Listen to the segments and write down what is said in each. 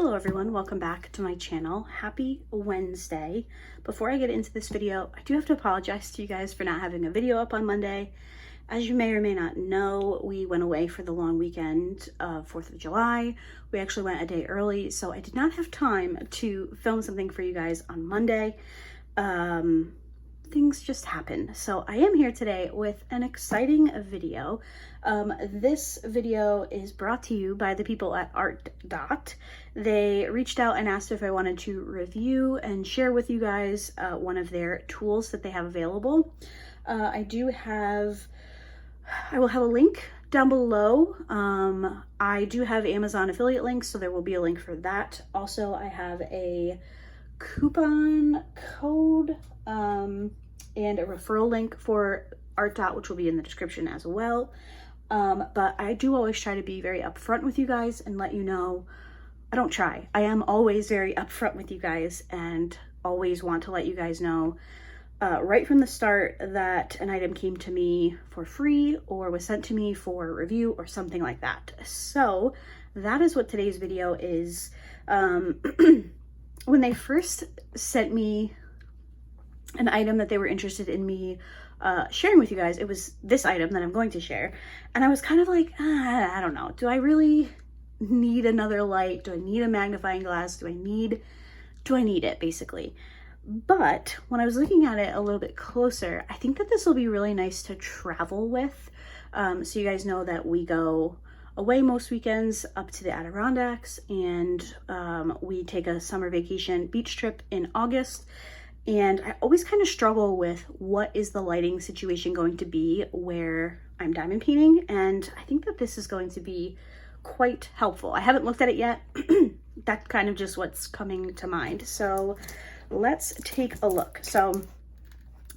Hello everyone, welcome back to my channel. Happy Wednesday. Before I get into this video, I do have to apologize to you guys for not having a video up on Monday. As you may or may not know, we went away for the long weekend of 4th of July. We actually went a day early, so I did not have time to film something for you guys on Monday. Things just happen. So I am here today with an exciting video. This video is brought to you by the people at ARTDOT. They reached out and asked if I wanted to review and share with you guys one of their tools that they have available. I will have a link down below. I do have Amazon affiliate links, so there will be a link for that. Also, I have a coupon code and a referral link for ARTDOT, which will be in the description as well. But I do always try to be very upfront with you guys and let you know. I am always very upfront with you guys and always want to let you guys know right from the start that an item came to me for free or was sent to me for review or something like that. So that is what today's video is. When they first sent me an item that they were interested in me sharing with you guys, it was this item that I'm going to share. And I was kind of like, I don't know. Do I really need another light? Do I need a magnifying glass? Do I need it, basically? But when I was looking at it a little bit closer, I think that this will be really nice to travel with. So you guys know that we go away most weekends up to the Adirondacks, and we take a summer vacation beach trip in August. And I always kind of struggle with what is the lighting situation going to be where I'm diamond painting, and I think that this is going to be quite helpful. I haven't looked at it yet. That's kind of just what's coming to mind. So let's take a look. So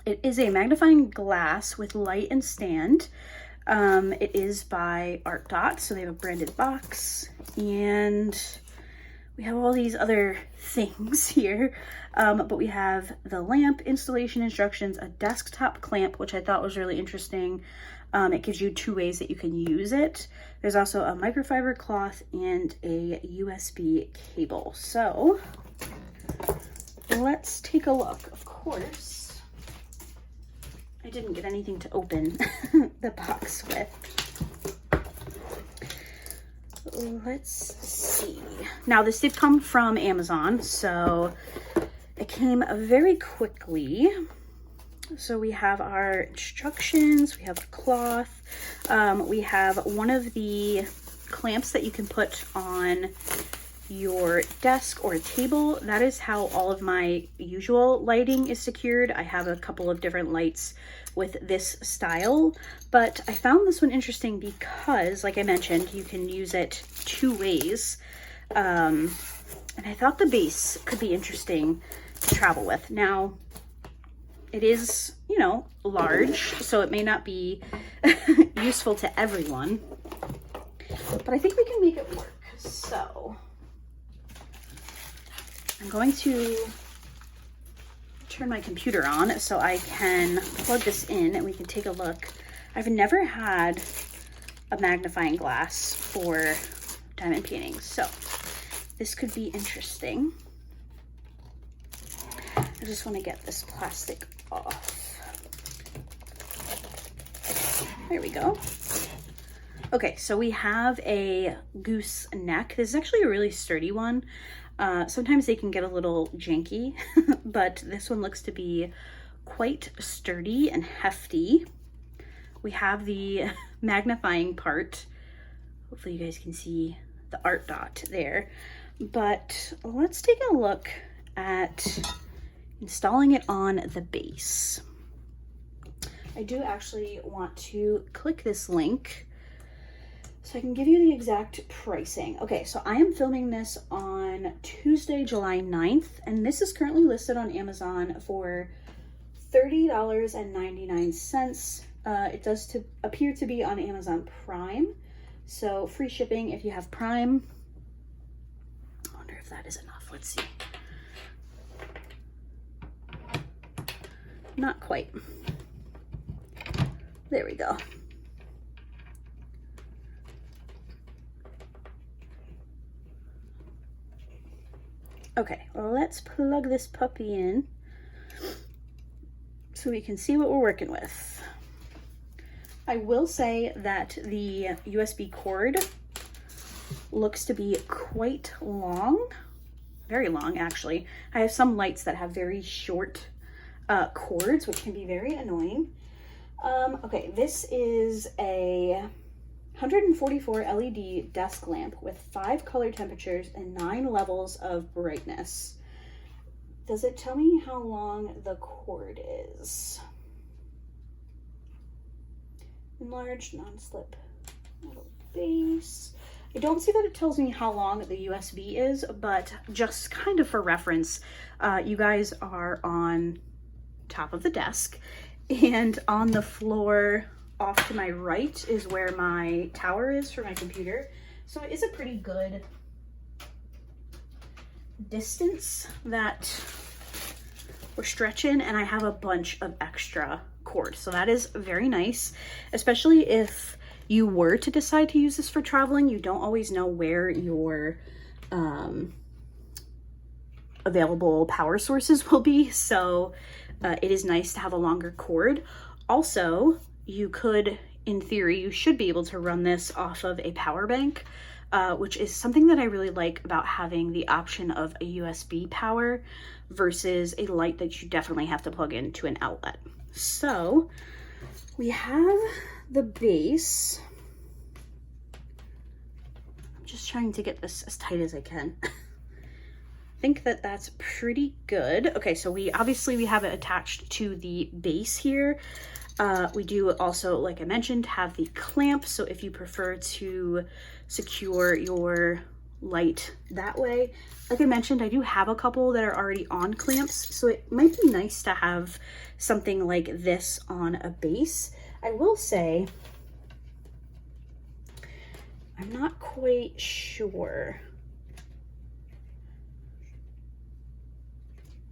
it is a magnifying glass with light and stand. It is by ARTDOT, so they have a branded box, and we have all these other things here, but we have the lamp, installation instructions, a desktop clamp, which I thought was really interesting. It gives you 2 ways that you can use it. There's also a microfiber cloth and a USB cable. So let's take a look. Of course, I didn't get anything to open the box with. Let's see. Now, this did come from Amazon, so it came very quickly. So we have our instructions, we have the cloth, we have one of the clamps that you can put on your desk or table. That is how all of my usual lighting is secured. I have a couple of different lights with this style, but I found this one interesting because, like I mentioned, you can use it 2 ways. And I thought the base could be interesting to travel with. Now, it is, you know, large, so it may not be useful to everyone, but I think we can make it work. So I'm going to turn my computer on so I can plug this in and we can take a look. I've never had a magnifying glass for diamond painting, so this could be interesting. I just want to get this plastic off. There we go. Okay, so we have a goose neck. This is actually a really sturdy one. Sometimes they can get a little janky, but this one looks to be quite sturdy and hefty. We have the magnifying part. Hopefully you guys can see the ARTDOT there. But let's take a look at installing it on the base. I do actually want to click this link so I can give you the exact pricing. Okay, so I am filming this on Tuesday, July 9th, and this is currently listed on Amazon for $30.99. It does appear to be on Amazon Prime, so free shipping if you have Prime. I wonder if that is enough. Let's see. Not quite. There we go. Okay, well, let's plug this puppy in so we can see what we're working with. I will say that the USB cord looks to be quite long, very long actually. I have some lights that have very short cords, which can be very annoying. Okay, this is a 144 LED desk lamp with 5 color temperatures and 9 levels of brightness. Does it tell me how long the cord is? Enlarged non-slip metal base. I don't see that it tells me how long the USB is, but just kind of for reference, you guys are on top of the desk, and on the floor off to my right is where my tower is for my computer. So it is a pretty good distance that we're stretching, and I have a bunch of extra cord. So that is very nice, especially if you were to decide to use this for traveling. You don't always know where your available power sources will be. So it is nice to have a longer cord. Also, you could, in theory, you should be able to run this off of a power bank, which is something that I really like about having the option of a USB power versus a light that you definitely have to plug into an outlet. So we have the base. I'm just trying to get this as tight as I can. I think that that's pretty good. Okay, so we have it attached to the base here. We do also, like I mentioned, have the clamp. So if you prefer to secure your light that way, like I mentioned, I do have a couple that are already on clamps. So it might be nice to have something like this on a base. I will say, I'm not quite sure.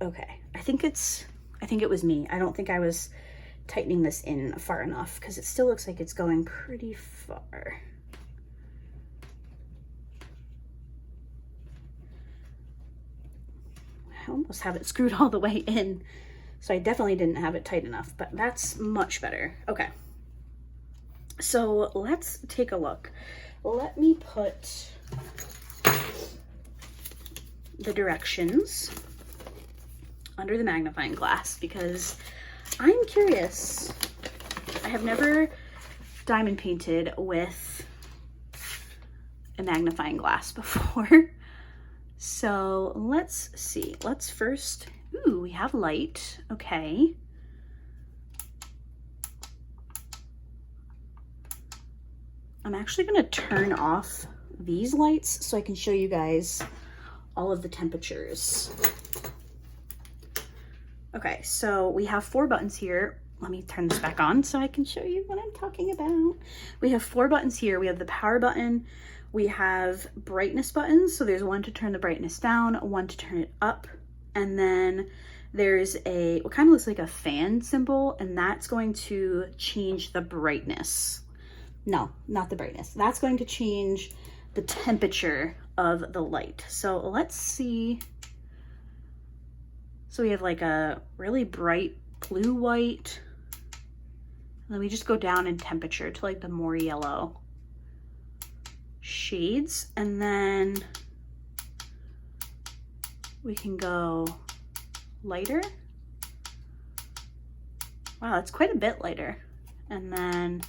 Okay, I think it was me. I don't think I was tightening this in far enough, because it still looks like it's going pretty far. I almost have it screwed all the way in, so I definitely didn't have it tight enough, but that's much better. Okay, so let's take a look. Let me put the directions under the magnifying glass, because I'm curious. I have never diamond painted with a magnifying glass before. So let's see. Let's first, ooh, we have light. Okay. I'm actually going to turn off these lights so I can show you guys all of the temperatures. Okay, so we have 4 buttons here. Let me turn this back on so I can show you what I'm talking about. We have 4 buttons here. We have the power button. We have brightness buttons. So there's one to turn the brightness down, one to turn it up. And then there's what kind of looks like a fan symbol, and that's going to change the brightness. No, not the brightness. That's going to change the temperature of the light. So let's see. So we have like a really bright blue white, and then we just go down in temperature to like the more yellow shades, and then we can go lighter. Wow, it's quite a bit lighter. And then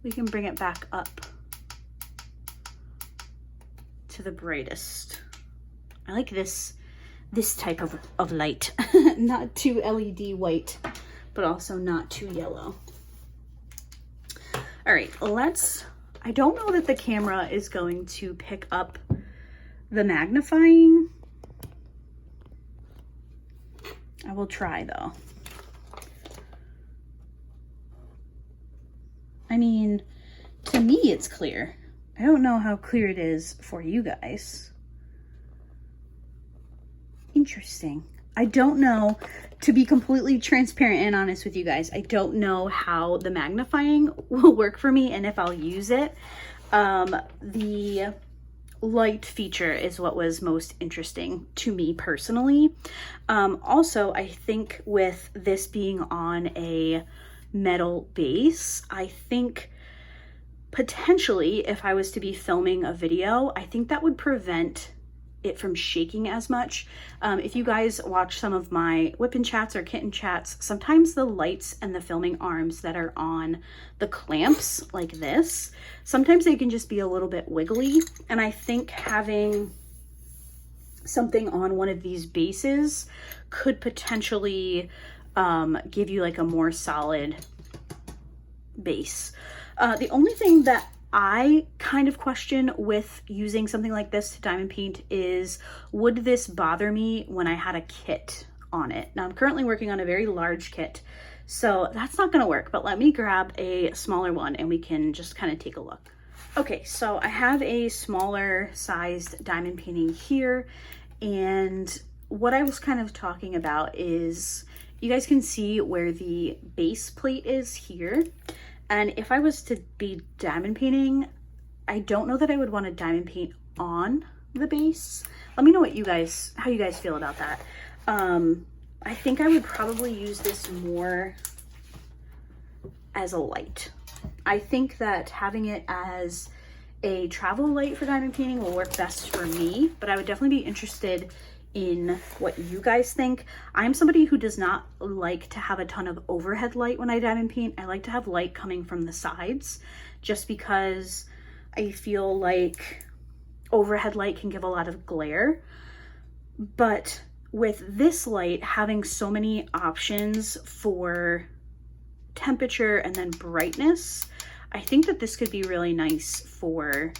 we can bring it back up to the brightest. I like this type of light. Not too LED white, but also not too yellow. All right, I don't know that the camera is going to pick up the magnifying. I will try though. I mean, to me it's clear. I don't know how clear it is for you guys. Interesting. I don't know, to be completely transparent and honest with you guys, I don't know how the magnifying will work for me and if I'll use it. The light feature is what was most interesting to me personally. Also, I think with this being on a metal base, I think potentially if I was to be filming a video, I think that would prevent it from shaking as much. If you guys watch some of my whippin' chats or kitten chats, sometimes the lights and the filming arms that are on the clamps like this, sometimes they can just be a little bit wiggly. And I think having something on one of these bases could potentially give you like a more solid base. The only thing that I kind of question with using something like this to diamond paint is, would this bother me when I had a kit on it? Now I'm currently working on a very large kit, so that's not gonna work, but let me grab a smaller one and we can just kind of take a look. Okay, so I have a smaller sized diamond painting here, and what I was kind of talking about is, you guys can see where the base plate is here. And if I was to be diamond painting, I don't know that I would want to diamond paint on the base. Let me know what how you guys feel about that. I think I would probably use this more as a light. I think that having it as a travel light for diamond painting will work best for me, but I would definitely be interested in what you guys think. I'm somebody who does not like to have a ton of overhead light when I diamond paint. I like to have light coming from the sides, just because I feel like overhead light can give a lot of glare. But with this light having so many options for temperature and then brightness, I think that this could be really nice for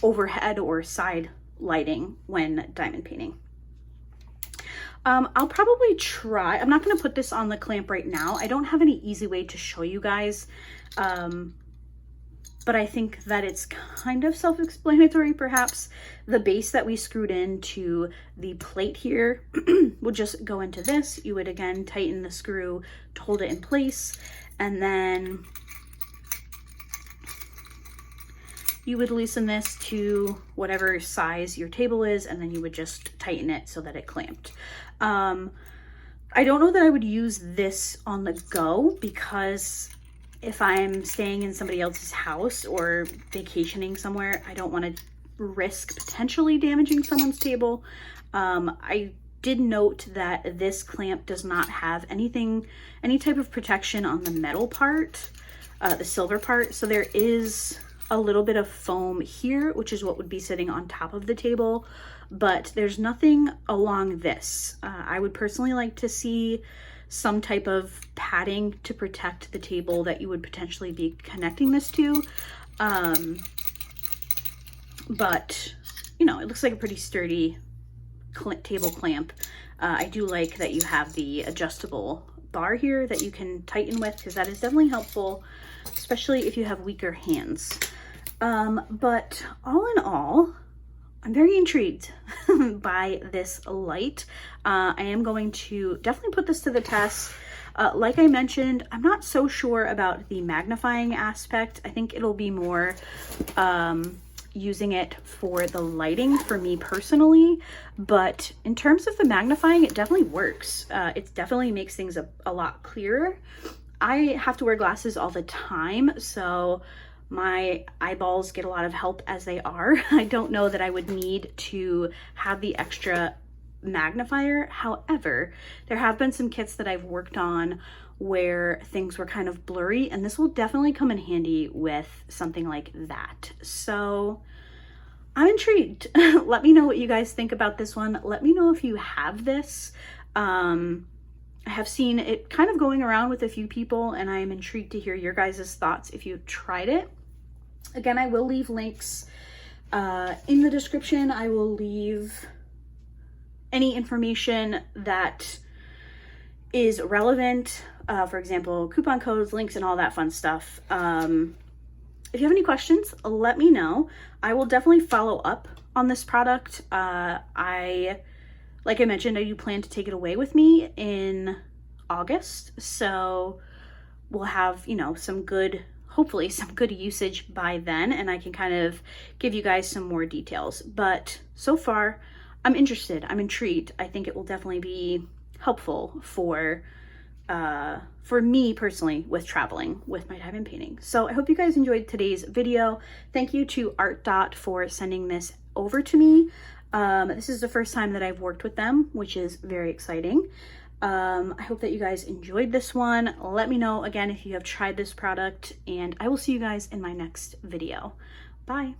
overhead or side lighting when diamond painting. I'll probably try, I'm not going to put this on the clamp right now. I don't have any easy way to show you guys, but I think that it's kind of self-explanatory perhaps. The base that we screwed into the plate here would just go into this. You would again tighten the screw to hold it in place, and then you would loosen this to whatever size your table is, and then you would just tighten it so that it clamped. I don't know that I would use this on the go, because if I'm staying in somebody else's house or vacationing somewhere, I don't want to risk potentially damaging someone's table. I did note that this clamp does not have any type of protection on the metal part, the silver part, so there is a little bit of foam here, which is what would be sitting on top of the table, but there's nothing along this. I would personally like to see some type of padding to protect the table that you would potentially be connecting this to. But, you know, it looks like a pretty sturdy table clamp. I do like that you have the adjustable bar here that you can tighten with, because that is definitely helpful, especially if you have weaker hands. But all in all, I'm very intrigued by this light. I am going to definitely put this to the test. Like I mentioned, I'm not so sure about the magnifying aspect. I think it'll be more using it for the lighting for me personally. But in terms of the magnifying, it definitely works. It definitely makes things a lot clearer. I have to wear glasses all the time, so my eyeballs get a lot of help as they are. I don't know that I would need to have the extra magnifier. However, there have been some kits that I've worked on where things were kind of blurry, and this will definitely come in handy with something like that. So I'm intrigued. Let me know what you guys think about this one. Let me know if you have this. I have seen it kind of going around with a few people, and I am intrigued to hear your guys' thoughts if you've tried it. Again, I will leave links in the description. I will leave any information that is relevant, for example, coupon codes, links, and all that fun stuff. If you have any questions, let me know. I will definitely follow up on this product. Like I mentioned, I do plan to take it away with me in August, so we'll have, you know, some good hopefully some good usage by then, and I can kind of give you guys some more details. But so far, I'm interested, I'm intrigued. I think it will definitely be helpful for me personally with traveling with my diamond painting. So I hope you guys enjoyed today's video. Thank you to ARTDOT for sending this over to me. This is the first time that I've worked with them, which is very exciting. I hope that you guys enjoyed this one. Let me know again if you have tried this product, and I will see you guys in my next video. Bye.